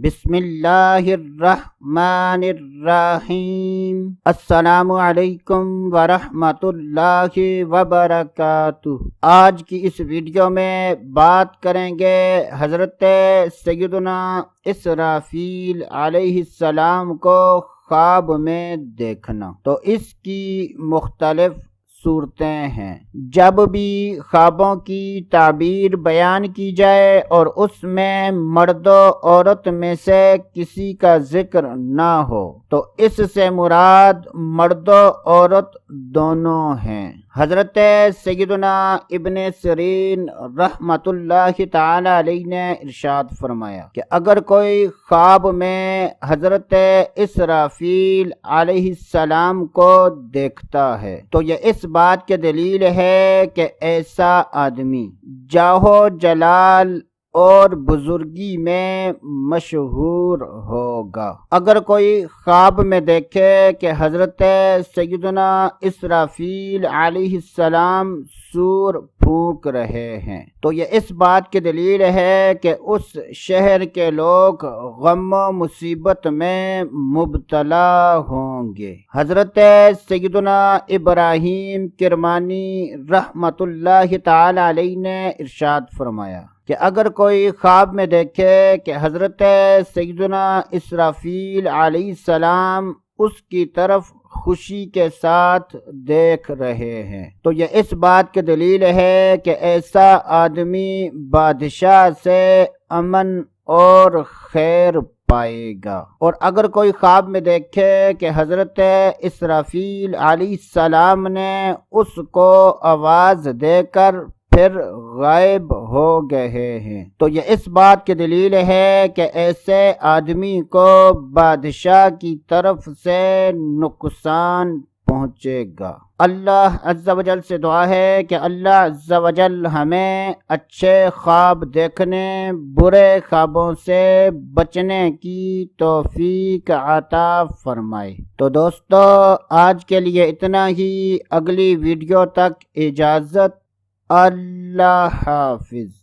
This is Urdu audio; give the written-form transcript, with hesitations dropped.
بسم اللہ الرحمن الرحیم۔ السلام علیکم ورحمۃ اللہ وبرکاتہ۔ آج کی اس ویڈیو میں بات کریں گے حضرت سیدنا اسرافیل علیہ السلام کو خواب میں دیکھنا۔ تو اس کی مختلف صورتیں ہیں۔ جب بھی خوابوں کی تعبیر بیان کی جائے اور اس میں مرد و عورت میں سے کسی کا ذکر نہ ہو تو اس سے مراد مرد و عورت دونوں ہیں۔ حضرت سیدنا ابن سیرین رحمۃ اللہ تعالی علیہ نے ارشاد فرمایا کہ اگر کوئی خواب میں حضرت اسرافیل علیہ السلام کو دیکھتا ہے تو یہ اس بات کی دلیل ہے کہ ایسا آدمی جاہ و جلال اور بزرگی میں مشہور ہوگا۔ اگر کوئی خواب میں دیکھے کہ حضرت سیدنا اسرافیل علیہ السلام سور پھونک رہے ہیں تو یہ اس بات کی دلیل ہے کہ اس شہر کے لوگ غم و مصیبت میں مبتلا ہوں گے۔ حضرت سیدنا ابراہیم کرمانی رحمۃ اللہ تعالی علیہ نے ارشاد فرمایا کہ اگر کوئی خواب میں دیکھے کہ حضرت سیدنا اسرافیل علیہ السلام اس کی طرف خوشی کے ساتھ دیکھ رہے ہیں تو یہ اس بات کی دلیل ہے کہ ایسا آدمی بادشاہ سے امن اور خیر پائے گا۔ اور اگر کوئی خواب میں دیکھے کہ حضرت اسرافیل علیہ السلام نے اس کو آواز دے کر پھر غائب ہو گئے ہیں تو یہ اس بات کی دلیل ہے کہ ایسے آدمی کو بادشاہ کی طرف سے نقصان پہنچے گا۔ اللہ عز و جل سے دعا ہے کہ اللہ عز و جل ہمیں اچھے خواب دیکھنے، برے خوابوں سے بچنے کی توفیق عطا فرمائے۔ تو دوستو آج کے لیے اتنا ہی، اگلی ویڈیو تک اجازت۔ اللہ حافظ۔